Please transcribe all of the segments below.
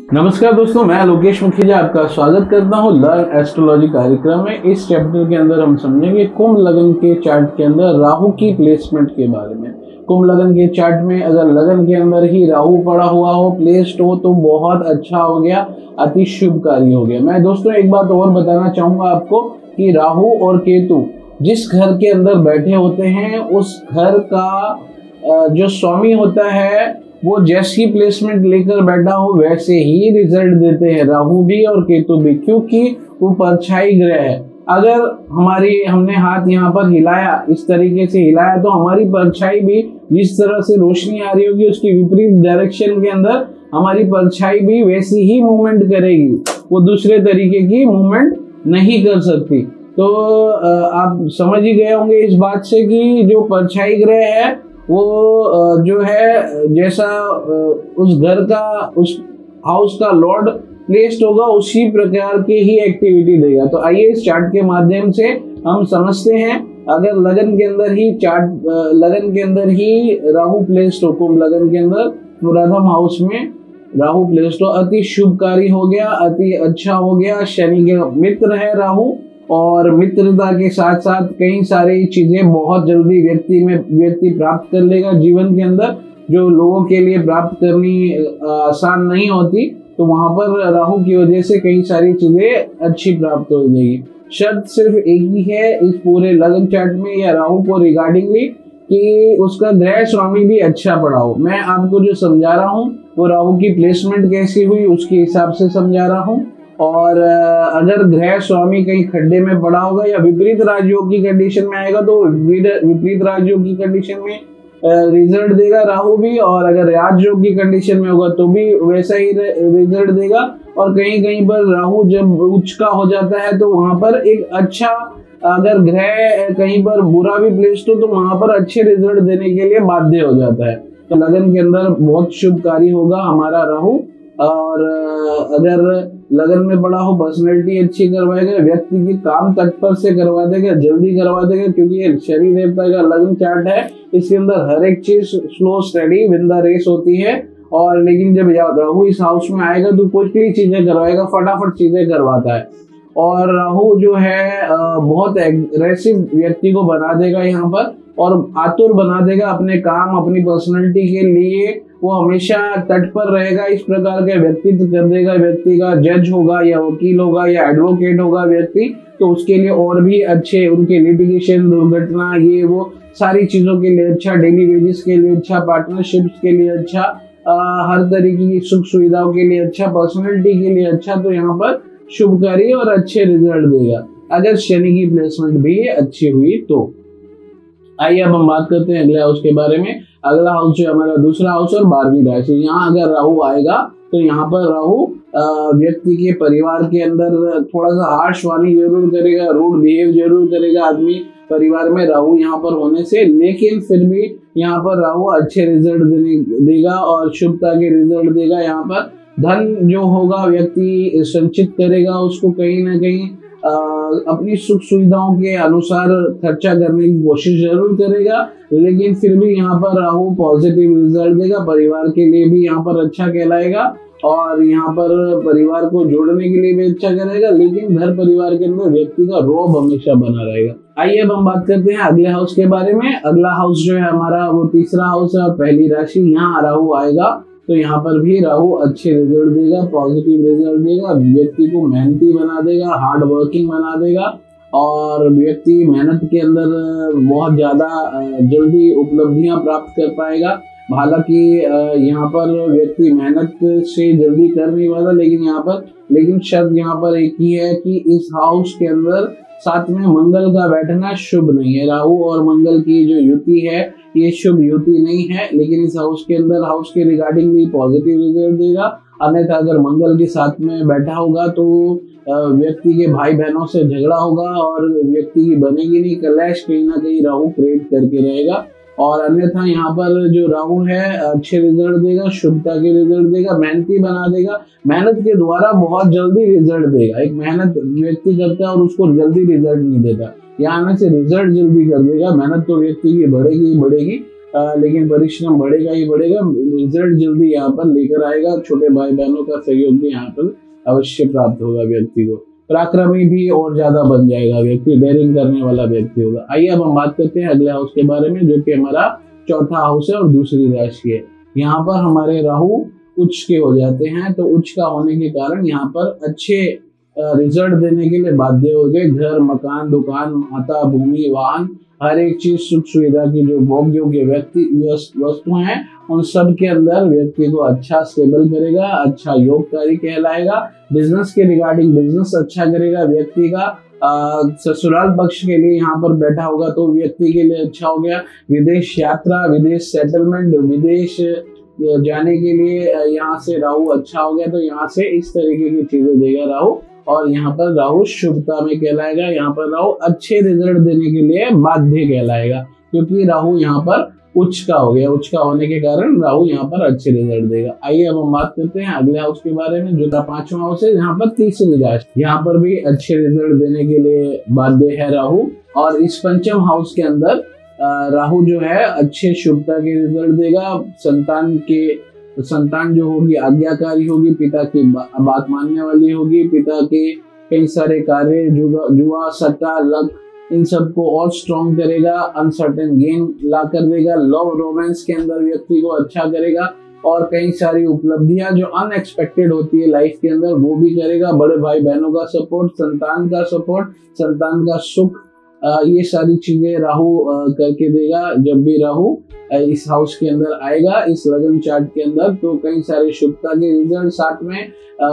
नमस्कार दोस्तों, मैं लोकेश मुखीजा आपका स्वागत करता हूं लर्न एस्ट्रोलॉजी कार्यक्रम में। इस चैप्टर के अंदर हम समझेंगे कुंभ लगन के चार्ट के अंदर राहु की प्लेसमेंट के बारे में। कुंभ लगन के चार्ट में अगर लगन के अंदर ही राहु पड़ा हुआ हो, प्लेस्ड हो, तो बहुत अच्छा हो गया, अति शुभकारी हो गया। मैं दोस्तों एक बात और बताना चाहूंगा आपको कि राहु और केतु जिस घर के अंदर बैठे होते हैं उस घर का जो स्वामी होता है वो जैसी प्लेसमेंट लेकर बैठा हो वैसे ही रिजल्ट देते हैं, राहु भी और केतु भी, क्योंकि वो परछाई ग्रह है। अगर हमने हाथ यहाँ पर हिलाया, इस तरीके से हिलाया, तो हमारी परछाई भी जिस तरह से रोशनी आ रही होगी उसकी विपरीत डायरेक्शन के अंदर हमारी परछाई भी वैसी ही मूवमेंट करेगी, वो दूसरे तरीके की मूवमेंट नहीं कर सकती। तो आप समझ ही गए होंगे इस बात से कि जो परछाई ग्रह है वो जो है जैसा उस घर का, उस हाउस का लॉर्ड प्लेस्ड होगा उसी प्रकार की ही एक्टिविटी देगा। तो आइए इस चार्ट के माध्यम से हम समझते हैं। अगर लगन के अंदर ही राहु प्लेस्ड हो, कुंभ लगन के अंदर प्रथम हाउस में राहु प्लेस्ड हो, अति शुभकारी हो गया, अति अच्छा हो गया। शनि के मित्र है राहु, और मित्रता के साथ साथ कई सारी चीजें बहुत जल्दी व्यक्ति प्राप्त कर लेगा जीवन के अंदर, जो लोगों के लिए प्राप्त करनी आसान नहीं होती। तो वहां पर राहु की वजह से कई सारी चीजें अच्छी प्राप्त हो जाएगी। शर्त सिर्फ एक ही है इस पूरे लगन चार्ट में या राहु को रिगार्डिंगली कि उसका ग्रह स्वामी भी अच्छा पड़ा हो। मैं आपको जो समझा रहा हूँ वो राहु की प्लेसमेंट कैसी हुई उसके हिसाब से समझा रहा हूँ। और अगर ग्रह स्वामी कहीं खड्डे में पड़ा होगा या विपरीत राजयोग की कंडीशन में आएगा तो विपरीत राजयोग की कंडीशन में रिजल्ट देगा राहु भी, और अगर राजयोग की कंडीशन में होगा तो भी वैसा ही रिजल्ट देगा। और कहीं कहीं पर राहु जब उच्च का हो जाता है तो वहां पर एक अच्छा, अगर ग्रह कहीं पर बुरा भी प्लेस्ड हो तो वहां पर अच्छे रिजल्ट देने के लिए बाध्य हो जाता है। तो लगन के अंदर बहुत शुभकारी होगा हमारा राहु। और अगर लगन में पड़ा हो पर्सनैलिटी अच्छी करवाएगा, व्यक्ति की काम तत्पर से करवा देगा, जल्दी करवा देगा, क्योंकि ये शनि देवता का लगन चार्ट है। इसके अंदर हर एक चीज slow steady win the race होती है। और लेकिन जब राहु इस हाउस में आएगा तो क्विकली चीजें करवाएगा, फटाफट चीजें करवाता है। और राहु जो है बहुत एग्रेसिव व्यक्ति को बना देगा यहाँ पर, और आतुर बना देगा अपने काम, अपनी पर्सनैलिटी के लिए। वो हमेशा तत्पर रहेगा, इस प्रकार का व्यक्तित्व कर देगा। व्यक्ति का जज होगा या वकील होगा या एडवोकेट होगा व्यक्ति, तो उसके लिए और भी अच्छे, उनके लिटिगेशन, दुर्घटना, ये वो सारी चीजों के लिए अच्छा, डेली वेजेस के लिए अच्छा, पार्टनरशिप्स के लिए अच्छा, हर तरीके की सुख सुविधाओं के लिए अच्छा, पर्सनैलिटी के लिए अच्छा। तो यहाँ पर शुभकारी और अच्छे रिजल्ट देगा अगर शनि की प्लेसमेंट भी अच्छी हुई तो। आइए अब हम बात करते हैं अगले हाउस के बारे में। अगला हाउस जो हमारा दूसरा हाउस और 12वीं राशि, यहाँ अगर राहु आएगा तो यहाँ पर राहु व्यक्ति के परिवार के अंदर थोड़ा सा हार्श वाणी जरूर करेगा, रूड बिहेव जरूर करेगा आदमी परिवार में राहु यहाँ पर होने से, लेकिन फिर भी यहाँ पर राहु अच्छे रिजल्ट देगा और शुभता के रिजल्ट देगा। यहाँ पर धन जो होगा व्यक्ति संचित करेगा, उसको कहीं ना कहीं अपनी सुख सुविधाओं के अनुसार खर्चा करने की कोशिश जरूर करेगा, लेकिन फिर भी यहाँ पर राहु पॉजिटिव रिजल्ट देगा। परिवार के लिए भी यहाँ पर अच्छा कहलाएगा और यहाँ पर परिवार को जोड़ने के लिए भी अच्छा करेगा, लेकिन घर परिवार के अंदर व्यक्ति का रौब हमेशा बना रहेगा। आइए अब हम बात करते हैं अगले हाउस के बारे में। अगला हाउस जो है हमारा वो तीसरा हाउस है और पहली राशि, यहाँ राहु आएगा तो यहाँ पर भी राहु अच्छे रिजल्ट देगा, पॉजिटिव रिजल्ट देगा, व्यक्ति को मेहनती बना देगा, हार्ड वर्किंग बना देगा, और व्यक्ति मेहनत के अंदर बहुत ज्यादा जल्दी उपलब्धियां प्राप्त कर पाएगा। हालांकि यहाँ पर व्यक्ति मेहनत से जल्दी कर नहीं पाता, लेकिन शर्त यहाँ पर एक ही है कि इस हाउस के अंदर साथ में मंगल का बैठना शुभ नहीं है। राहु और मंगल की जो युति है ये शुभ युति नहीं है, लेकिन इस हाउस के अंदर हाउस के रिगार्डिंग भी पॉजिटिव रिजल्ट देगा। अन्यथा अगर मंगल के साथ में बैठा होगा तो व्यक्ति के भाई बहनों से झगड़ा होगा और व्यक्ति की बनेगी नहीं कलैश, कहीं ना कहीं राहु क्रिएट करके रहेगा। और अन्यथा यहाँ पर जो राहु है अच्छे रिजल्ट देगा, शुभता के रिजल्ट देगा, मेहनती बना देगा, मेहनत के द्वारा बहुत जल्दी रिजल्ट देगा। एक मेहनत व्यक्ति करता है और उसको जल्दी रिजल्ट नहीं देता, यहाँ में से रिजल्ट जल्दी कर देगा। मेहनत तो व्यक्ति की बढ़ेगी, लेकिन परिश्रम बढ़ेगा ही बढ़ेगा, रिजल्ट जल्दी यहाँ पर लेकर आएगा। छोटे भाई बहनों का सहयोग भी यहाँ पर अवश्य प्राप्त होगा व्यक्ति को। पराक्रमी भी और ज्यादा बन जाएगा व्यक्ति, डेयरिंग करने वाला व्यक्ति होगा। आइए अब हम बात करते हैं अगले हाउस के बारे में, जो कि हमारा चौथा हाउस है और दूसरी राशि है। यहाँ पर हमारे राहु उच्च के हो जाते हैं, तो उच्च का होने के कारण यहाँ पर अच्छे रिजल्ट देने के लिए बाध्य हो गए। घर, मकान, दुकान, माता, भूमि, वाहन, हर एक चीज सुख सुविधा की जो भोग योग्य वस्तु हैं, उन सब के अंदर व्यक्ति को अच्छा स्टेबल करेगा, अच्छा योगकारी कहलाएगा। बिजनेस के रिगार्डिंग बिजनेस अच्छा करेगा व्यक्ति का। ससुराल पक्ष के लिए यहाँ पर बैठा होगा तो व्यक्ति के लिए अच्छा हो गया। विदेश यात्रा, विदेश सेटलमेंट, विदेश जाने के लिए यहाँ से राहु अच्छा हो गया, तो यहाँ से इस तरीके की चीजें देगा राहु। और यहाँ पर राहु शुभता में कहलाएगा। यहाँ पर राहु अच्छे रिजल्ट देने के लिए बाध्य कहलाएगा, क्योंकि राहु यहाँ पर उच्च का हो गया। उच्च का होने के कारण राहु यहाँ पर अच्छे रिजल्ट देगा। आइए अब हम बात करते हैं अगले हाउस के बारे में, जो पांचवा हाउस है। यहाँ पर तीसरी राशि, यहाँ पर भी अच्छे रिजल्ट देने के लिए बाध्य है राहु। और इस पंचम हाउस के अंदर राहु जो है अच्छे शुभता के रिजल्ट देगा। संतान जो होगी आज्ञाकारी होगी, पिता की बात मानने वाली होगी, पिता के कई सारे कार्य, जुआ, सट्टा, लक, इन सबको और स्ट्रॉन्ग करेगा। अनसर्टेन गेन ला कर देगा। लव रोमांस के अंदर व्यक्ति को अच्छा करेगा और कई सारी उपलब्धियां जो अनएक्सपेक्टेड होती है लाइफ के अंदर वो भी करेगा। बड़े भाई बहनों का सपोर्ट, संतान का सपोर्ट, संतान का सुख, ये सारी चीजें राहु करके देगा। जब भी राहु इस हाउस के अंदर आएगा, इस लगन चार्ट के अंदर, तो कई सारे शुभता के रिजल्ट, साथ में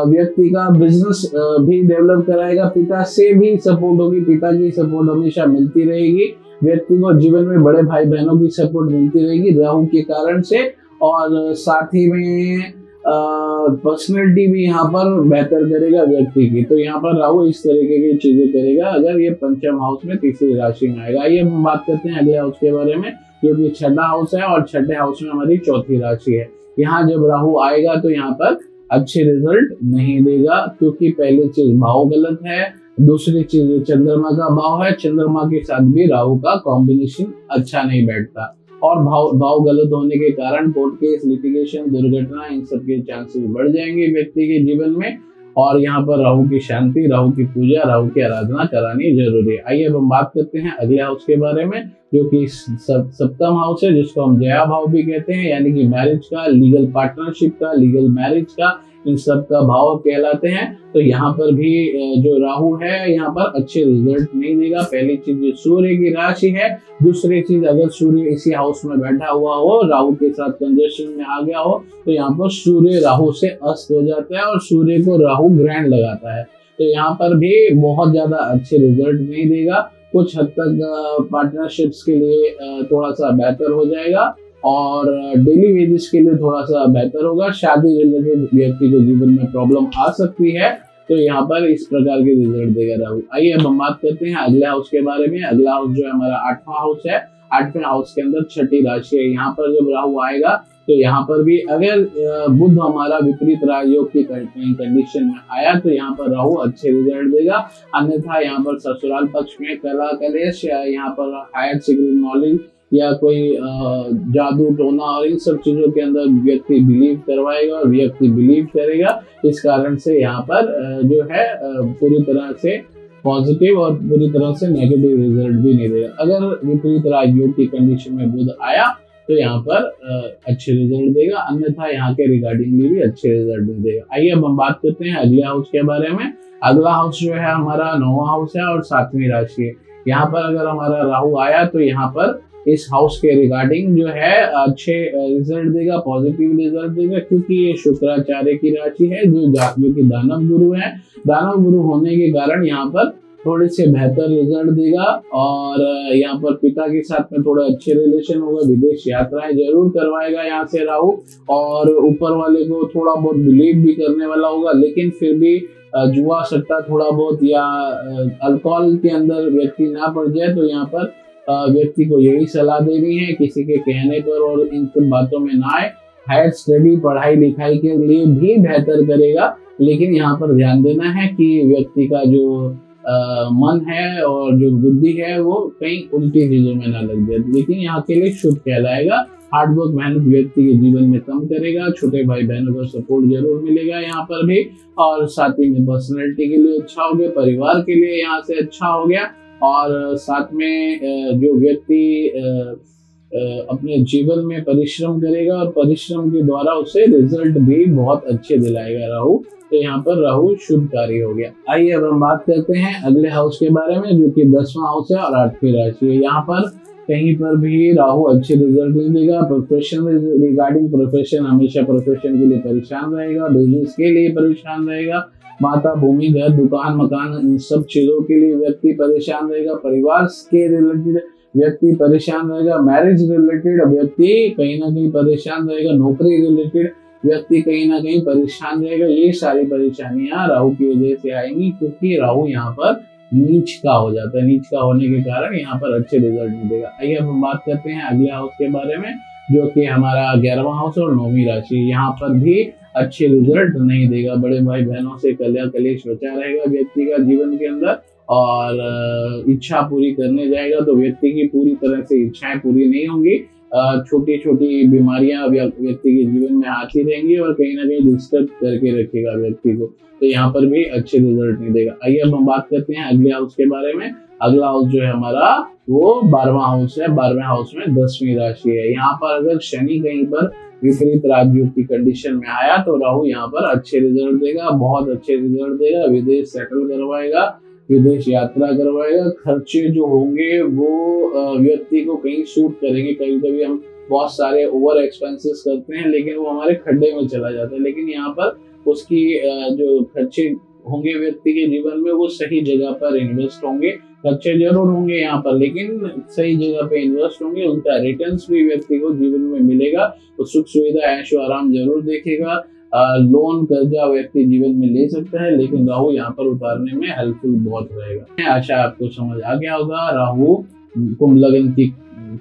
व्यक्ति का बिजनेस भी डेवलप कराएगा। पिता से भी सपोर्ट होगी, पिता की सपोर्ट हमेशा मिलती रहेगी व्यक्ति को। जीवन में बड़े भाई बहनों की सपोर्ट मिलती रहेगी राहु के कारण से। और साथ ही में पर्सनैलिटी भी यहाँ पर बेहतर करेगा व्यक्ति की। तो यहाँ पर राहु इस तरीके की चीजें करेगा अगर ये पंचम हाउस में तीसरी राशि में आएगा। आइए हम बात करते हैं अगले हाउस के बारे में, जो कि छठा हाउस है और छठे हाउस में हमारी चौथी राशि है। यहाँ जब राहु आएगा तो यहाँ पर अच्छे रिजल्ट नहीं देगा, क्योंकि पहली चीज भाव गलत है, दूसरी चीज चंद्रमा का भाव है। चंद्रमा के साथ भी राहु का कॉम्बिनेशन अच्छा नहीं बैठता, और भाव गलत होने के कारण कोर्ट केस, लिटिगेशन, दुर्घटना, इन सब के चांसेस बढ़ जाएंगे व्यक्ति के जीवन में। और यहाँ पर राहु की शांति, राहु की पूजा, राहु की आराधना करानी जरूरी है। आइए अब हम बात करते हैं अगले हाउस के बारे में, जो कि सप्तम हाउस है, जिसको हम जया भाव भी कहते हैं, यानी कि मैरिज का, लीगल पार्टनरशिप का, लीगल मैरिज का, इन सब का भाव कहलाते हैं। तो यहाँ पर भी जो राहु है यहाँ पर अच्छे रिजल्ट नहीं देगा। पहली चीज सूर्य की राशि है, दूसरी चीज अगर सूर्य इसी हाउस में बैठा हुआ हो, राहु के साथ कंजक्शन में आ गया हो, तो यहाँ पर सूर्य राहु से अस्त हो जाता है और सूर्य को राहु ग्रहण लगाता है। तो यहाँ पर भी बहुत ज्यादा अच्छे रिजल्ट नहीं देगा। कुछ हद तक पार्टनरशिप्स के लिए थोड़ा सा बेहतर हो जाएगा और डेली वेजेस के लिए थोड़ा सा बेहतर होगा। शादी रिलेटेड व्यक्ति को जीवन में प्रॉब्लम आ सकती है, तो यहाँ पर इस प्रकार के रिजल्ट देगा राहु। आइए अब हम बात करते हैं अगले हाउस के बारे में। अगला हाउस जो है हमारा आठवां हाउस है। आठवें हाउस के अंदर छठी राशि है। यहाँ पर जब राहु आएगा तो यहाँ पर भी अगर बुध हमारा विपरीत राजयोग की कंडीशन में आया तो यहाँ पर राहु अच्छे रिजल्ट देगा। अन्यथा यहाँ पर ससुराल पक्ष में कला कलेश, यहाँ पर हायर सेकेंडरी नॉलेज या कोई जादू टोना और इन सब चीजों के अंदर व्यक्ति बिलीव करवाएगा और व्यक्ति बिलीव करेगा। इस कारण से यहाँ पर जो है पूरी तरह से पॉजिटिव और पूरी तरह से नेगेटिव रिजल्ट भी नहीं देगा। अगर विपरीत राजयोग की कंडीशन में बुध आया तो यहाँ पर अच्छे रिजल्ट देगा, अन्यथा यहाँ के रिगार्डिंगली भी अच्छे रिजल्ट नहीं देगा। आइए अब हम बात करते हैं अगले हाउस के बारे में। अगला हाउस जो है हमारा 9वां हाउस है और 7वीं राशि है। यहाँ पर अगर हमारा राहु आया तो यहाँ पर इस हाउस के रिगार्डिंग जो है अच्छे रिजल्ट देगा, पॉजिटिव रिजल्ट देगा, क्योंकि ये शुक्राचार्य की राशि है जो कि दानव गुरु है। दानव गुरु होने के कारण यहाँ पर थोड़े से बेहतर रिजल्ट देगा और यहाँ पर पिता के साथ में थोड़ा अच्छे रिलेशन होगा। विदेश यात्राएं जरूर करवाएगा यहाँ से राहु, और ऊपर वाले को थोड़ा बहुत बिलीव भी करने वाला होगा, लेकिन फिर भी जुआ सट्टा थोड़ा बहुत या अल्कोहल के अंदर व्यक्ति ना पड़ जाए। तो यहाँ पर व्यक्ति को यही सलाह देनी है, किसी के कहने पर और इन सब बातों में ना आए। हायर स्टडी, पढ़ाई लिखाई के लिए भी बेहतर करेगा, लेकिन यहाँ पर ध्यान देना है कि व्यक्ति का जो मन है और जो बुद्धि है वो कहीं उल्टी चीजों में ना लग जाए, लेकिन यहाँ के लिए शुभ कहलाएगा। हार्डवर्क मेहनत व्यक्ति के जीवन में कम करेगा। छोटे भाई बहनों का सपोर्ट जरूर मिलेगा यहाँ पर भी, और साथ ही में पर्सनैलिटी के लिए अच्छा हो गया, परिवार के लिए यहाँ से अच्छा हो गया, और साथ में जो व्यक्ति अपने जीवन में परिश्रम करेगा और परिश्रम के द्वारा उसे रिजल्ट भी बहुत अच्छे दिलाएगा राहु। तो यहाँ पर राहु शुभकारी हो गया। आइए अब हम बात करते हैं अगले हाउस के बारे में, जो कि 10वां हाउस है और 8वीं राशि है। यहाँ पर कहीं पर भी राहु अच्छे रिजल्ट नहीं देगा। प्रोफेशन, रिगार्डिंग प्रोफेशन, हमेशा प्रोफेशन के लिए परेशान रहेगा, बिजनेस के लिए परेशान रहेगा, माता, भूमि, घर, दुकान, मकान, इन सब चीजों के लिए व्यक्ति परेशान रहेगा। परिवार के रिलेटेड व्यक्ति परेशान रहेगा। मैरिज रिलेटेड व्यक्ति कहीं ना कहीं परेशान रहेगा। नौकरी रिलेटेड व्यक्ति कहीं ना कहीं परेशान रहेगा। ये सारी परेशानियां राहु की वजह से आएंगी, क्योंकि राहु यहाँ पर नीच का हो जाता है। नीच का होने के कारण यहाँ पर अच्छे रिजल्ट नहीं देगा। आइए अब हम बात करते हैं अगले हाउस के बारे में, जो कि हमारा 11वां हाउस और 9वीं राशि। यहाँ पर भी अच्छे रिजल्ट नहीं देगा। बड़े भाई बहनों से कलेश बचा रहेगा व्यक्ति का जीवन के अंदर, और इच्छा पूरी करने जाएगा तो व्यक्ति की पूरी तरह से इच्छाएं पूरी नहीं होंगी। छोटी छोटी बीमारियां व्यक्ति के जीवन में आती रहेंगी और कहीं ना कहीं डिस्टर्ब करके रखेगा व्यक्ति को। तो यहाँ पर भी अच्छे रिजल्ट नहीं देगा। आइए अब हम बात करते हैं अगले हाउस के बारे में। अगला हाउस जो है हमारा वो 12वां हाउस है। 12वें हाउस में 10वीं राशि है। यहाँ पर अगर शनि कहीं पर विपरीत राजयोग की कंडीशन में आया तो राहु यहाँ पर अच्छे रिजल्ट देगा, बहुत अच्छे रिजल्ट देगा। विदेश सेटल करवाएगा, विदेश यात्रा करवाएगा। खर्चे जो होंगे वो व्यक्ति को कहीं सूट करेंगे। कभी कभी हम बहुत सारे ओवर एक्सपेंसेस करते हैं लेकिन वो हमारे खड्डे में चला जाता है, लेकिन यहाँ पर उसकी जो खर्चे होंगे व्यक्ति के जीवन में वो सही जगह पर इन्वेस्ट होंगे। खर्चे जरूर होंगे यहाँ पर, लेकिन सही जगह पे इन्वेस्ट होंगे। उनका रिटर्न्स भी व्यक्ति को जीवन में मिलेगा। तो सुख सुविधा, ऐशो आराम जरूर देखेगा। लोन, कर्जा व्यक्ति जीवन में ले सकता है, लेकिन राहु यहाँ पर उतारने में हेल्पफुल बहुत रहेगा। आशा आपको समझ आ गया होगा राहु कुंभ लग्न की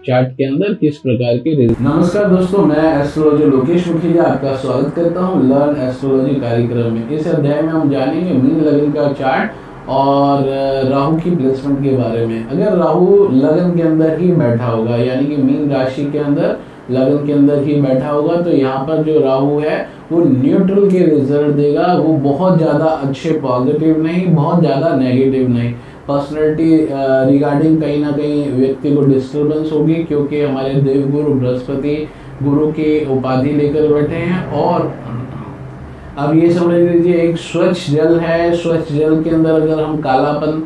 चार्ट के अंदर किस प्रकार के। नमस्कार दोस्तों, मैं एस्ट्रोलॉजर लोकेश मुखिया आपका स्वागत करता हूं लर्न एस्ट्रोलॉजी कार्यक्रम में। इस अध्याय में हम जानेंगे मीन लग्न का चार्ट और राहु की प्लेसमेंट के बारे में। अगर राहु लग्न के अंदर ही बैठा होगा, यानी कि मीन राशि के अंदर लगन के अंदर ही बैठा होगा, तो यहाँ पर जो राहु है वो न्यूट्रल के रिजल्ट देगा। वो बहुत ज़्यादा अच्छे पॉजिटिव नहीं, बहुत ज़्यादा नेगेटिव नहीं। पर्सनैलिटी रिगार्डिंग कहीं ना कहीं व्यक्ति को डिस्टर्बेंस होगी, क्योंकि हमारे देवगुरु बृहस्पति गुरु की उपाधि लेकर बैठे हैं। और अब ये समझ लीजिए एक स्वच्छ जल है, स्वच्छ जल के अंदर अगर हम कालापन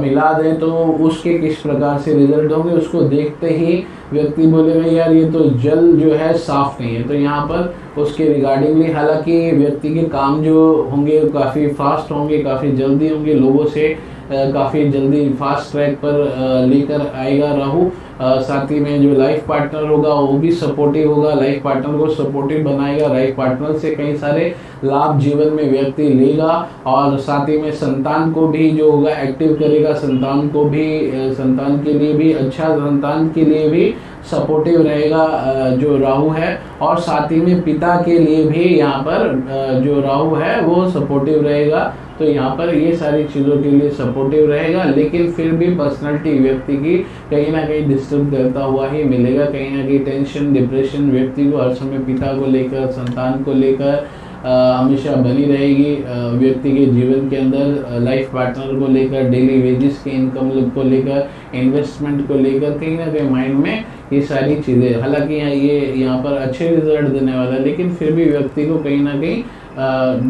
मिला दें तो उसके किस प्रकार से रिजल्ट होंगे, उसको देखते ही व्यक्ति बोलेगा यार ये तो जल जो है साफ नहीं है। तो यहाँ पर उसके रिगार्डिंगली, हालांकि व्यक्ति के काम जो होंगे काफ़ी फास्ट होंगे, काफ़ी जल्दी होंगे, लोगों से काफ़ी जल्दी फास्ट ट्रैक पर लेकर आएगा राहु। साथ ही में जो लाइफ पार्टनर होगा वो भी सपोर्टिव होगा, लाइफ पार्टनर को सपोर्टिव बनाएगा। लाइफ पार्टनर से कई सारे लाभ जीवन में व्यक्ति लेगा, और साथ ही में संतान को भी जो होगा एक्टिव करेगा। संतान को भी, संतान के लिए भी अच्छा, संतान के लिए भी सपोर्टिव रहेगा जो राहु है। और साथ ही में पिता के लिए भी यहाँ पर जो राहु है वो सपोर्टिव रहेगा। तो यहाँ पर ये सारी चीज़ों के लिए सपोर्टिव रहेगा, लेकिन फिर भी पर्सनालिटी व्यक्ति की कहीं ना कहीं डिस्टर्ब करता हुआ ही मिलेगा। कहीं ना कहीं टेंशन, डिप्रेशन व्यक्ति को हर समय पिता को लेकर, संतान को लेकर हमेशा बनी रहेगी। व्यक्ति के जीवन के अंदर लाइफ पार्टनर को लेकर, डेली वेजेस के इनकम को लेकर, इन्वेस्टमेंट को लेकर कहीं ना कहीं माइंड में ये सारी चीज़ें, हालांकि ये यहाँ पर अच्छे रिजल्ट देने वाला है, लेकिन फिर भी व्यक्ति को कहीं ना कहीं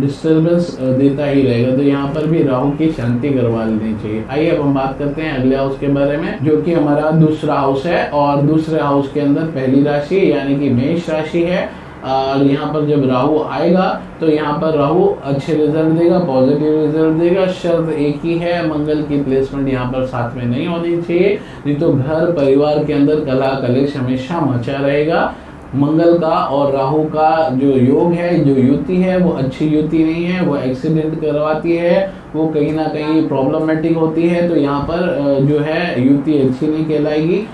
डिस्टर्बेंस देता ही रहेगा। तो यहाँ पर भी राहु की शांति करवा लेनी चाहिए। आइए अब हम बात करते हैं अगले हाउस के बारे में, जो कि हमारा दूसरा हाउस है। और दूसरे हाउस के अंदर पहली राशि यानी कि मेष राशि है। और यहाँ पर जब राहु आएगा तो यहाँ पर राहु अच्छे रिजल्ट देगा, पॉजिटिव रिजल्ट देगा। शर्त एक ही है, मंगल की प्लेसमेंट यहाँ पर साथ में नहीं होनी चाहिए, नहीं तो घर परिवार के अंदर कलह कलेश हमेशा मचा रहेगा। मंगल का और राहु का जो योग है, जो युति है, वो अच्छी युति नहीं है, वो एक्सीडेंट करवाती है, वो कहीं ना कहीं प्रॉब्लमेटिक होती है। तो यहाँ पर जो है युति अच्छी नहीं कहलाएगी।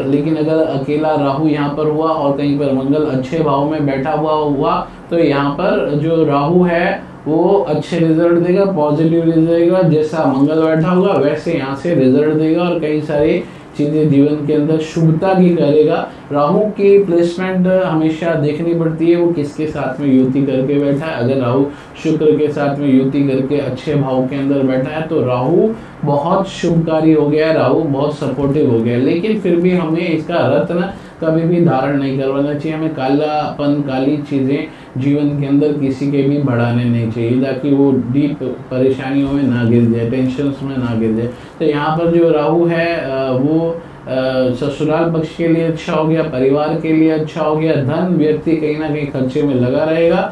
लेकिन अगर अकेला राहु यहाँ पर हुआ और कहीं पर मंगल अच्छे भाव में बैठा हुआ तो यहाँ पर जो राहु है वो अच्छे रिजल्ट देगा, पॉजिटिव रिजल्ट देगा। जैसा मंगल बैठा होगा वैसे यहाँ से रिजल्ट देगा, और कई सारे चीज़ें जीवन के अंदर शुभता की करेगा। राहु की प्लेसमेंट हमेशा देखनी पड़ती है वो किसके साथ में युति करके बैठा है। अगर राहु शुक्र के साथ में युति करके अच्छे भाव के अंदर बैठा है तो राहु बहुत शुभकारी हो गया है, राहु बहुत सपोर्टिव हो गया है। लेकिन फिर भी हमें इसका रत्न कभी भी धारण नहीं करवाना चाहिए। हमें कालापन, काली चीज़ें जीवन के अंदर किसी के भी बढ़ाने नहीं चाहिए ताकि वो डीप परेशानियों में ना गिर जाए, टेंशन्स में ना गिर जाए। तो यहाँ पर जो राहु है वो ससुराल पक्ष के लिए अच्छा हो गया, परिवार के लिए अच्छा हो गया। धन व्यक्ति कहीं ना कहीं खर्चे में लगा रहेगा,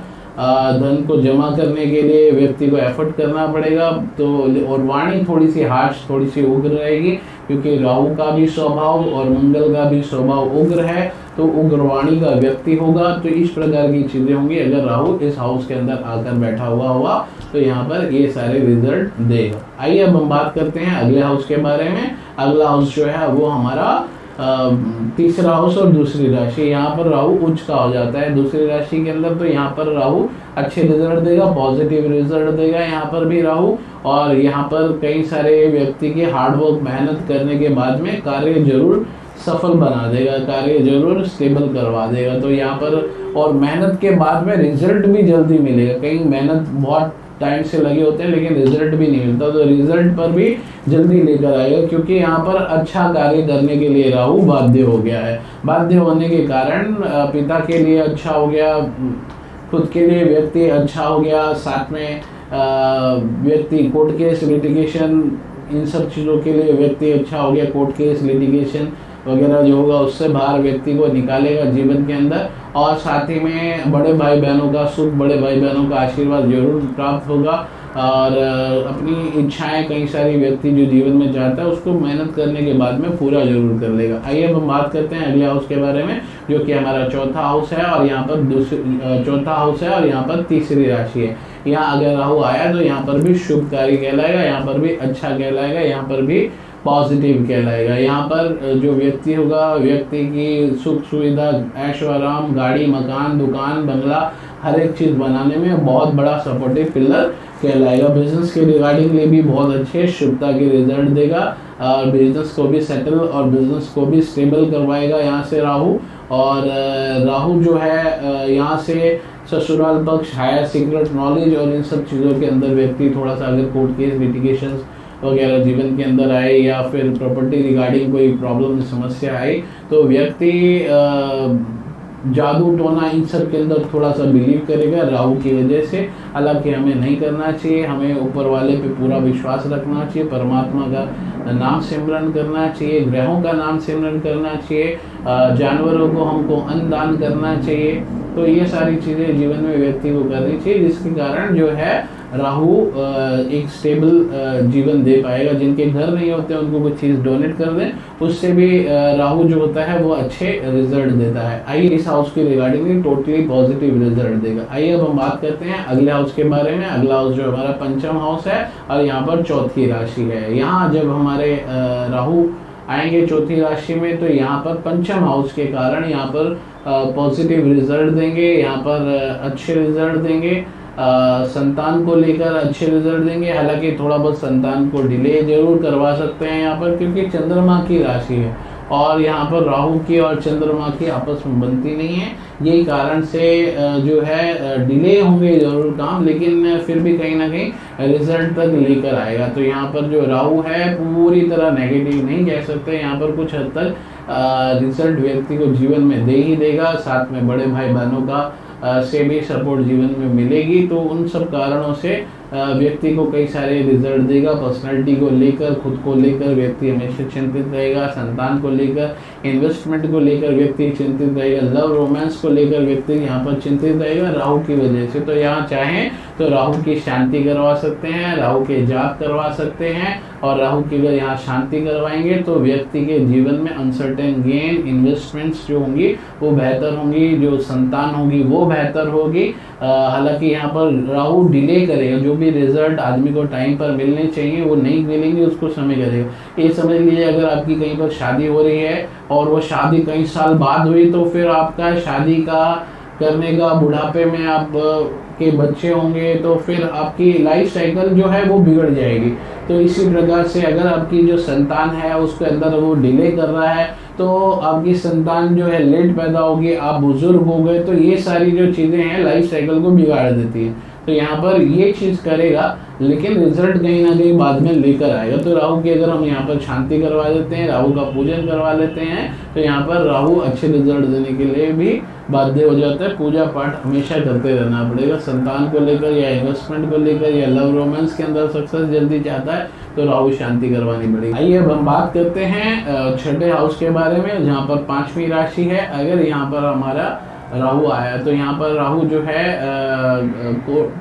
धन को जमा करने के लिए व्यक्ति को एफर्ट करना पड़ेगा। तो और वाणी थोड़ी सी हार्श, थोड़ी सी उग्र रहेगी क्योंकि राहु का भी स्वभाव और मंगल का भी स्वभाव उग्र है, तो उग्रवाणी का व्यक्ति होगा। तो इस प्रकार की चीज़ें होंगी अगर राहु इस हाउस के अंदर आकर बैठा हुआ तो यहाँ पर ये सारे रिजल्ट देगा। आइए अब हम बात करते हैं अगले हाउस के बारे में। अगला हाउस जो है वो हमारा तीसरा हाउस और दूसरी राशि। यहाँ पर राहु उच्च का हो जाता है दूसरी राशि के अंदर, तो यहाँ पर राहु अच्छे रिजल्ट देगा, पॉजिटिव रिजल्ट देगा यहाँ पर भी राहु। और यहाँ पर कई सारे व्यक्ति के हार्डवर्क, मेहनत करने के बाद में कार्य जरूर सफल बना देगा, कार्य जरूर स्टेबल करवा देगा। तो यहाँ पर और मेहनत के बाद में रिजल्ट भी जल्दी मिलेगा। कहीं मेहनत बहुत टाइम से लगे होते हैं लेकिन रिजल्ट भी नहीं मिलता, तो रिजल्ट पर भी जल्दी लेकर आएगा क्योंकि यहाँ पर अच्छा कार्य करने के लिए राहु बाध्य हो गया है। बाध्य होने के कारण पिता के लिए अच्छा हो गया, खुद के लिए व्यक्ति अच्छा हो गया, साथ में व्यक्ति कोर्ट केस, लिटिगेशन, इन सब चीज़ों के लिए व्यक्ति अच्छा हो गया। कोर्ट केस, लिटिगेशन वगैरह जो होगा उससे बाहर व्यक्ति को निकालेगा जीवन के अंदर। और साथ ही में बड़े भाई बहनों का सुख, बड़े भाई बहनों का आशीर्वाद जरूर प्राप्त होगा। और अपनी इच्छाएं कई सारी व्यक्ति जो जीवन में चाहता है उसको मेहनत करने के बाद में पूरा जरूर कर लेगा। आइए अब हम बात करते हैं अगले हाउस के बारे में जो कि हमारा चौथा हाउस है और यहाँ पर चौथा हाउस है और यहाँ पर तीसरी राशि है। यहाँ अगर राहु आया तो यहाँ पर भी शुभकारी कहलाएगा, यहाँ पर भी अच्छा कहलाएगा, यहाँ पर भी पॉजिटिव कहलाएगा। यहाँ पर जो व्यक्ति होगा, व्यक्ति की सुख सुविधा, ऐशो आराम, गाड़ी, मकान, दुकान, बंगला, हर एक चीज़ बनाने में बहुत बड़ा सपोर्टिव पिलर कहलाएगा। बिजनेस के रिगार्डिंग लिए भी बहुत अच्छे शुभता के रिजल्ट देगा और बिजनेस को भी सेटल और बिजनेस को भी स्टेबल करवाएगा यहाँ से राहु। और राहु जो है यहाँ से ससुराल पक्ष, हायर सीक्रेट नॉलेज और इन सब चीज़ों के अंदर व्यक्ति थोड़ा सा अगर कोर्ट केस, लिटिगेशन वगैरह जीवन के अंदर आए या फिर प्रॉपर्टी रिगार्डिंग कोई प्रॉब्लम, समस्या आई तो व्यक्ति जादू टोना इन सब के अंदर थोड़ा सा बिलीव करेगा राहु की वजह से। हालांकि हमें नहीं करना चाहिए, हमें ऊपर वाले पे पूरा विश्वास रखना चाहिए, परमात्मा का नाम सिमरन करना चाहिए, ग्रहों का नाम सिमरन करना चाहिए, जानवरों को हमको अन्न दान करना चाहिए। तो ये सारी चीज़ें जीवन में व्यक्ति को करनी चाहिए जिसके कारण जो है राहु एक स्टेबल जीवन दे पाएगा। जिनके घर नहीं होते उनको कुछ चीज़ डोनेट कर दें, उससे भी राहु जो होता है वो अच्छे रिजल्ट देता है। आइए इस हाउस के रिगार्डिंग टोटली पॉजिटिव रिजल्ट देगा। आइए अब हम बात करते हैं अगले हाउस के बारे में। अगला हाउस जो हमारा पंचम हाउस है और यहाँ पर चौथी राशि है। यहाँ जब हमारे राहु आएंगे चौथी राशि में तो यहाँ पर पंचम हाउस के कारण यहाँ पर पॉजिटिव रिजल्ट देंगे, यहाँ पर अच्छे रिजल्ट देंगे, संतान को लेकर अच्छे रिजल्ट देंगे। हालांकि थोड़ा बहुत संतान को डिले जरूर करवा सकते हैं यहाँ पर क्योंकि चंद्रमा की राशि है और यहाँ पर राहु की और चंद्रमा की आपस में बनती नहीं है। यही कारण से जो है डिले होंगे जरूर काम, लेकिन फिर भी कहीं ना कहीं रिजल्ट तक लेकर आएगा। तो यहाँ पर जो राहु है पूरी तरह नेगेटिव नहीं कह सकते, यहाँ पर कुछ हद तक रिजल्ट व्यक्ति को जीवन में दे ही देगा। साथ में बड़े भाई बहनों का से भी सपोर्ट जीवन में मिलेगी। तो उन सब कारणों से व्यक्ति को कई सारे रिजल्ट देगा। पर्सनालिटी को लेकर, खुद को लेकर व्यक्ति हमेशा चिंतित रहेगा, संतान को लेकर, इन्वेस्टमेंट को लेकर व्यक्ति चिंतित रहेगा, लव रोमांस को लेकर व्यक्ति यहाँ पर चिंतित रहेगा राहु की वजह से। तो यहाँ चाहें तो राहु की शांति करवा सकते हैं, राहु के जाप करवा सकते हैं और राहु की अगर यहाँ शांति करवाएंगे तो व्यक्ति के जीवन में अनसर्टेन गेन, इन्वेस्टमेंट्स जो होंगी वो बेहतर होंगी, जो संतान होगी वो बेहतर होगी। हालांकि यहाँ पर राहु डिले करेगा, जो भी रिजल्ट आदमी को टाइम पर मिलने चाहिए वो नहीं मिलेंगे, उसको समय करेगा। ये समझ लीजिए अगर आपकी कहीं पर शादी हो रही है और वो शादी कई साल बाद हुई तो फिर आपका शादी का करने का, बुढ़ापे में आप के बच्चे होंगे तो फिर आपकी लाइफ साइकिल जो है वो बिगड़ जाएगी। तो इसी प्रकार से अगर आपकी जो संतान है उसके अंदर वो डिले कर रहा है तो आपकी संतान जो है लेट पैदा होगी, आप बुजुर्ग हो गए, तो ये सारी जो चीज़ें हैं लाइफ साइकिल को बिगाड़ देती है। तो यहाँ पर ये चीज़ करेगा लेकिन रिजल्ट कहीं ना कहीं बाद में लेकर आएगा। तो राहु की अगर हम यहाँ पर शांति करवा देते हैं, राहु का पूजन करवा लेते हैं, तो यहाँ पर राहु अच्छे रिजल्ट देने के लिए भी बाध्य हो जाता है। पूजा पाठ हमेशा करते रहना पड़ेगा। संतान को लेकर या इन्वेस्टमेंट को लेकर या लव रोमांस के अंदर सक्सेस जल्दी चाहता है तो राहु शांति करवानी पड़ेगी। आइए अब हम बात करते हैं छठे हाउस के बारे में, जहाँ पर 5वीं राशि है। अगर यहाँ पर हमारा राहु आया तो यहाँ पर राहु जो है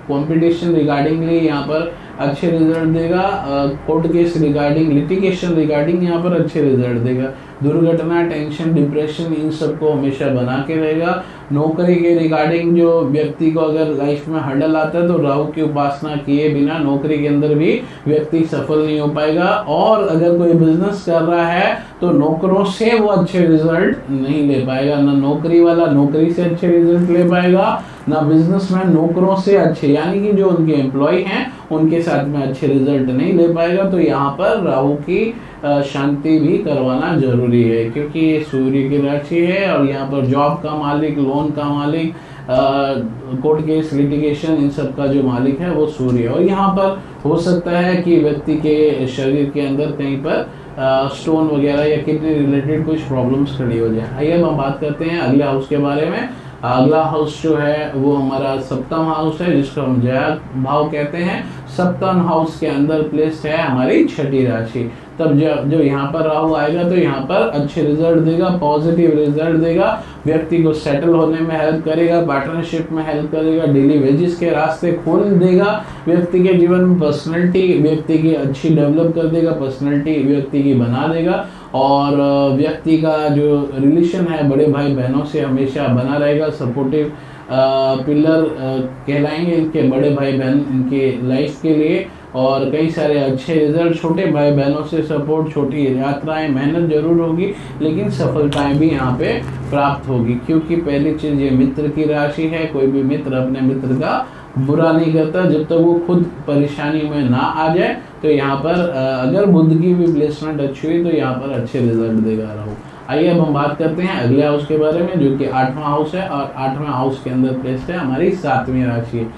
कंपटीशन रिगार्डिंगली यहाँ पर अच्छे रिजल्ट देगा। Court case regarding, litigation regarding यहाँ पर अच्छे रिजल्ट देगा। दुर्घटना, टेंशन, डिप्रेशन इन सबको हमेशा बना के रहेगा। नौकरी के रिगार्डिंग जो व्यक्ति को अगर लाइफ में हर्डल आता है तो राहु की उपासना किए बिना नौकरी के अंदर भी व्यक्ति सफल नहीं हो पाएगा। और अगर कोई बिजनेस कर रहा है तो नौकरों से वो अच्छे रिजल्ट नहीं ले पाएगा। ना नौकरी वाला नौकरी से अच्छे रिजल्ट ले पाएगा, ना बिजनेसमैन नौकरों से अच्छे, यानी कि जो उनके एम्प्लॉय हैं उनके साथ में अच्छे रिजल्ट नहीं ले पाएगा। तो यहाँ पर राहु की शांति भी करवाना जरूरी है, क्योंकि ये सूर्य की राशि है और यहाँ पर जॉब का मालिक, लोन का मालिक, कोर्ट केस, लिटिगेशन इन सब का जो मालिक है वो सूर्य है। और यहाँ पर हो सकता है कि व्यक्ति के शरीर के अंदर कहीं पर स्टोन वगैरह या किडनी रिलेटेड कुछ प्रॉब्लम्स खड़ी हो जाए। आइए अब हम बात करते हैं अगले हाउस के बारे में। अगला हाउस जो है वो हमारा सप्तम हाउस है, जिसको हम जया भाव कहते हैं। सप्तम हाउस के अंदर प्लेस्ड है हमारी छठी राशि। तब जो यहाँ पर राहु आएगा तो यहाँ पर अच्छे रिजल्ट देगा, पॉजिटिव रिजल्ट देगा, व्यक्ति को सेटल होने में हेल्प करेगा, पार्टनरशिप में हेल्प करेगा, डेली वेजेस के रास्ते खोल देगा, व्यक्ति के जीवन में पर्सनैलिटी व्यक्ति की अच्छी डेवलप कर देगा, पर्सनैलिटी व्यक्ति की बना देगा। और व्यक्ति का जो रिलेशन है बड़े भाई बहनों से हमेशा बना रहेगा। सपोर्टिव पिलर कहलाएंगे इनके बड़े भाई बहन इनके लाइफ के लिए। और कई सारे अच्छे रिजल्ट, छोटे भाई बहनों से सपोर्ट, छोटी यात्राएं, मेहनत जरूर होगी लेकिन सफलताएं भी यहाँ पे प्राप्त होगी। क्योंकि पहली चीज ये मित्र की राशि है। कोई भी मित्र अपने मित्र का बुरा नहीं करता जब तक वो खुद परेशानी में ना आ जाए। तो यहाँ पर अगर बुध की भी प्लेसमेंट अच्छी हुई तो यहाँ पर अच्छे रिजल्ट देगा राहु। आइए अब हम बात करते हैं अगले हाउस के बारे में, जो कि 8वां हाउस है। और 8वें हाउस के अंदर प्लेस्ड है हमारी 7वीं राशि।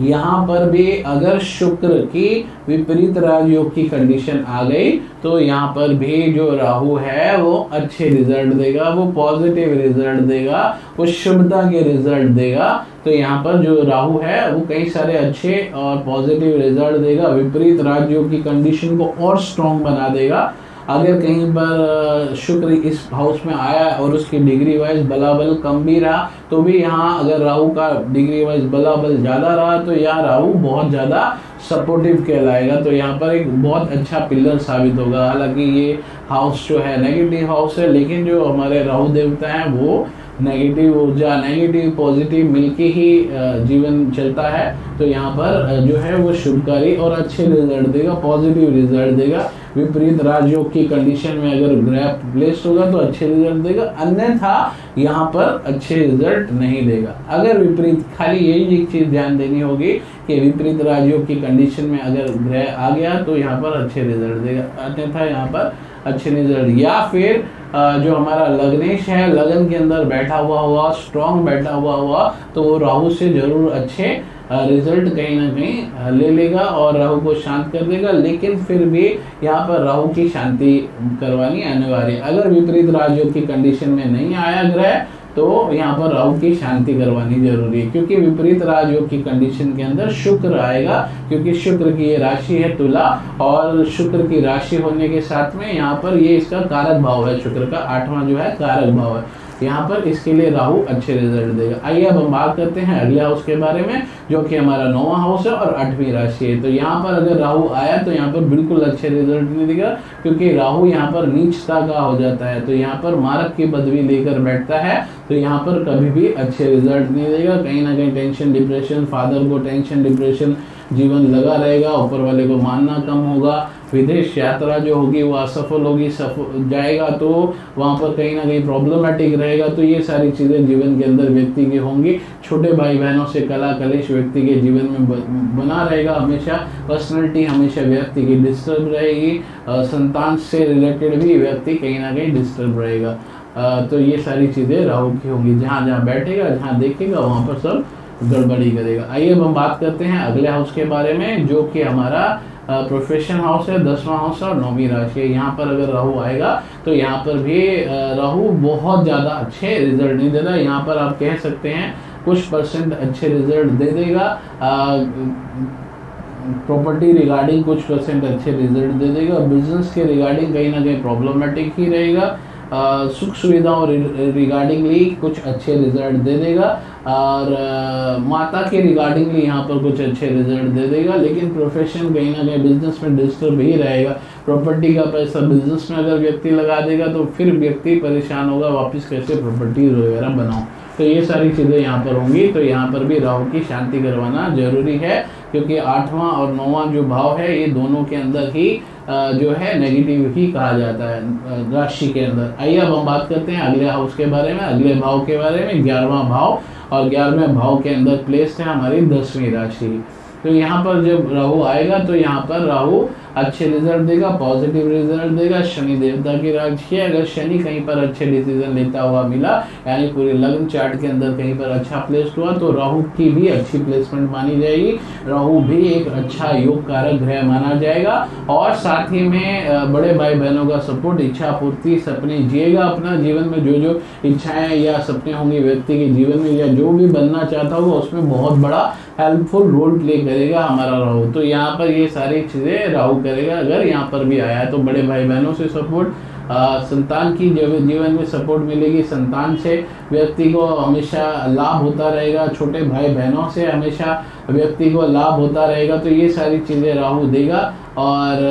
यहाँ पर भी अगर शुक्र की विपरीत राजयोग की कंडीशन आ गई तो यहाँ पर भी जो राहु है वो अच्छे रिजल्ट देगा, वो पॉजिटिव रिजल्ट देगा, वो शुभता के रिजल्ट देगा। तो यहाँ पर जो राहु है वो कई सारे अच्छे और पॉजिटिव रिजल्ट देगा। विपरीत राजयोग की कंडीशन को और स्ट्रॉन्ग बना देगा। अगर कहीं पर शुक्र इस हाउस में आया और उसकी डिग्री वाइज बलाबल कम भी रहा तो भी यहाँ अगर राहु का डिग्री वाइज बलाबल ज़्यादा रहा तो यहाँ राहु बहुत ज़्यादा सपोर्टिव कहलाएगा। तो यहाँ पर एक बहुत अच्छा पिलर साबित होगा। हालांकि ये हाउस जो है नेगेटिव हाउस है, लेकिन जो हमारे राहु देवता हैं वो नेगेटिव ऊर्जा, नेगेटिव पॉजिटिव मिलके ही जीवन चलता है। तो यहाँ पर जो है वो शुभकारी और अच्छे रिजल्ट देगा, पॉजिटिव रिजल्ट देगा। विपरीत राजयोग की कंडीशन में अगर ग्रह प्लेस्ड होगा तो अच्छे रिजल्ट देगा, अन्यथा यहाँ पर अच्छे रिजल्ट नहीं देगा। अगर विपरीत, खाली यही एक चीज ध्यान देनी होगी कि विपरीत राजयोग की कंडीशन में अगर ग्रह आ गया तो यहाँ पर अच्छे रिजल्ट देगा, अन्यथा यहाँ पर अच्छे रिजल्ट। या फिर जो हमारा लग्नेश है, लगन के अंदर बैठा हुआ स्ट्रॉन्ग बैठा हुआ तो वो राहु से जरूर अच्छे रिजल्ट कहीं ना कहीं ले लेगा और राहु को शांत कर देगा। लेकिन फिर भी यहाँ पर राहु की शांति करवानी अनिवार्य। अगर विपरीत राजयोग की कंडीशन में नहीं आया ग्रह तो यहाँ पर राहु की शांति करवानी जरूरी है, क्योंकि विपरीत राजयोग की कंडीशन के अंदर शुक्र आएगा। क्योंकि शुक्र की ये राशि है तुला, और शुक्र की राशि होने के साथ में यहाँ पर ये इसका कारक भाव है, शुक्र का 8वां जो है कारक भाव है। यहाँ पर इसके लिए राहु अच्छे रिजल्ट देगा। आइए अब हम बात करते हैं अगले हाउस के बारे में, जो कि हमारा 9वां हाउस है और 8वीं राशि है। तो यहाँ पर अगर राहु आया तो यहाँ पर बिल्कुल अच्छे रिजल्ट नहीं देगा, क्योंकि राहु यहाँ पर नीचता का हो जाता है। तो यहाँ पर मारक की पदवी लेकर बैठता है। तो यहाँ पर कभी भी अच्छे रिजल्ट नहीं देगा। कहीं ना कहीं टेंशन डिप्रेशन, फादर को टेंशन डिप्रेशन जीवन लगा रहेगा, ऊपर वाले को मानना कम होगा। विदेश यात्रा जो होगी वो असफल होगी, जाएगा तो वहाँ पर कहीं ना कहीं प्रॉब्लमेटिक रहेगा। तो ये सारी चीज़ें जीवन के अंदर व्यक्ति की होंगी। छोटे भाई बहनों से कला कलेश व्यक्ति के जीवन में बना रहेगा हमेशा। पर्सनैलिटी हमेशा व्यक्ति की डिस्टर्ब रहेगी। संतान से रिलेटेड भी व्यक्ति कहीं ना कहीं डिस्टर्ब रहेगा। तो ये सारी चीज़ें राहु की होंगी। जहाँ जहाँ बैठेगा, जहाँ देखेगा, वहाँ पर सब गड़बड़ी करेगा। आइए अब हम बात करते हैं अगले हाउस के बारे में, जो कि हमारा प्रोफेशन हाउस है, 10वां हाउस और 9वीं राशि है। यहाँ पर अगर राहु आएगा तो यहाँ पर भी राहु बहुत ज़्यादा अच्छे रिजल्ट नहीं देता। यहाँ पर आप कह सकते हैं कुछ परसेंट अच्छे रिजल्ट दे देगा। प्रॉपर्टी रिगार्डिंग कुछ परसेंट अच्छे रिजल्ट दे देगा। बिजनेस के रिगार्डिंग कहीं ना कहीं प्रॉब्लमेटिक ही रहेगा। सुख सुविधाओं रिगार्डिंगली कुछ अच्छे रिजल्ट दे देगा। और माता के रिगार्डिंगली यहाँ पर कुछ अच्छे रिजल्ट दे देगा। लेकिन प्रोफेशन कहीं ना कहीं बिजनेस में डिस्टर्ब ही रहेगा। प्रॉपर्टी का पैसा बिजनेस में अगर व्यक्ति लगा देगा तो फिर व्यक्ति परेशान होगा, वापस कैसे प्रॉपर्टी वगैरह बनाऊं। तो ये सारी चीज़ें यहाँ पर होंगी। तो यहाँ पर भी राहु की शांति करवाना जरूरी है, क्योंकि 8वां और 9वां जो भाव है ये दोनों के अंदर ही जो है नेगेटिव ही कहा जाता है राशि के अंदर। आइए अब हम बात करते हैं अगले हाउस के बारे में, अगले भाव के बारे में। 11वां भाव, और 11वें भाव के अंदर प्लेस्ड है हमारी 10वीं राशि। तो यहाँ पर जब राहु आएगा तो यहाँ पर राहु अच्छे रिजल्ट देगा, पॉजिटिव रिजल्ट देगा। शनि देवता की राशि है। अगर शनि कहीं पर अच्छे डिसीजन लेता हुआ मिला, यानी पूरे लग्न चार्ट के अंदर कहीं पर अच्छा प्लेस्ड हुआ, तो राहु की भी अच्छी प्लेसमेंट मानी जाएगी। राहु भी एक अच्छा योग कारक ग्रह माना जाएगा। और साथ ही में बड़े भाई बहनों का सपोर्ट, इच्छा पूर्ति, सपने जिएगा अपना जीवन में। जो जो इच्छाएं या सपने होंगे व्यक्ति के जीवन में, या जो भी बनना चाहता होगा, उसमें बहुत बड़ा हेल्पफुल रोल प्ले करेगा हमारा राहु। तो यहाँ पर ये सारी चीज़ें राहु करेगा। अगर यहाँ पर भी आया है तो बड़े भाई बहनों से सपोर्ट, संतान की जीवन में सपोर्ट मिलेगी। संतान से व्यक्ति को हमेशा लाभ होता रहेगा। छोटे भाई बहनों से हमेशा व्यक्ति को लाभ होता रहेगा। तो ये सारी चीज़ें राहु देगा। और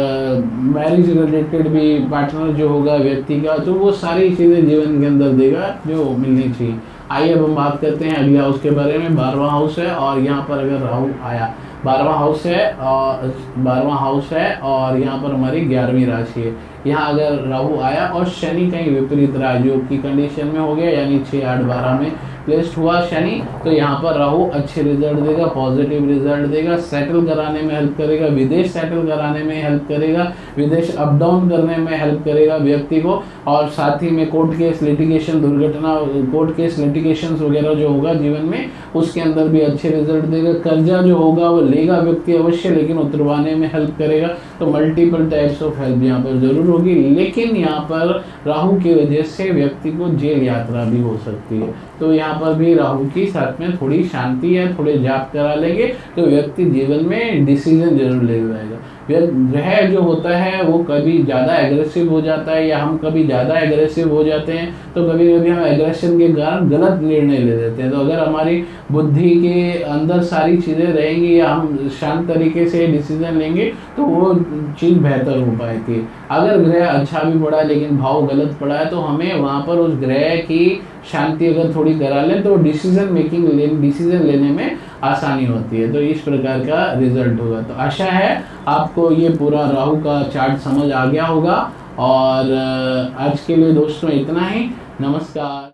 मैरिज रिलेटेड भी पार्टनर जो होगा व्यक्ति का, तो वो सारी चीज़ें जीवन के अंदर देगा जो मिलनी चाहिए। आइए अब हम बात करते हैं अगले हाउस के बारे में। 12वां हाउस है, और यहाँ पर अगर राहु आया, 12वां हाउस है और 12वां हाउस है, और यहाँ पर हमारी 11वीं राशि है। यहाँ अगर राहु आया और शनि कहीं विपरीत राजयोग की कंडीशन में हो गया, यानी 6, 8, 12 में प्लेस्ड हुआ शनि, तो यहाँ पर राहु अच्छे रिजल्ट देगा, पॉजिटिव रिजल्ट देगा। सेटल कराने में हेल्प करेगा, विदेश सेटल कराने में हेल्प करेगा, विदेश अप डाउन करने में हेल्प करेगा व्यक्ति को। और साथ ही में कोर्ट केस लिटिगेशन, दुर्घटना, कोर्ट केस लिटिगेशन वगैरह जो होगा जीवन में, उसके अंदर भी अच्छे रिजल्ट देगा। कर्जा जो होगा वो लेगा व्यक्ति अवश्य, लेकिन उतरवाने में हेल्प करेगा। तो मल्टीपल टाइप्स ऑफ हेल्प यहाँ पर जरूर होगी। लेकिन यहाँ पर राहु की वजह से व्यक्ति को जेल यात्रा भी हो सकती है। तो यहाँ पर भी राहु की साथ में थोड़ी शांति है, थोड़े जाप करा लेंगे तो व्यक्ति जीवन में डिसीजन जरूर ले जाएगा। ग्रह जो होता है वो कभी ज़्यादा एग्रेसिव हो जाता है, या हम कभी ज़्यादा एग्रेसिव हो जाते हैं, तो कभी कभी हम एग्रेशन के कारण गलत निर्णय ले लेते हैं। तो अगर हमारी बुद्धि के अंदर सारी चीज़ें रहेंगी, या हम शांत तरीके से डिसीजन लेंगे, तो वो चीज़ बेहतर हो पाएगी। अगर ग्रह अच्छा भी पड़ा है लेकिन भाव गलत पड़ा है, तो हमें वहाँ पर उस ग्रह की शांति अगर थोड़ी करा लें तो डिसीजन लेने में आसानी होती है। तो इस प्रकार का रिजल्ट होगा। तो आशा है आपको ये पूरा राहु का चार्ट समझ आ गया होगा। और आज के लिए दोस्तों इतना ही। नमस्कार।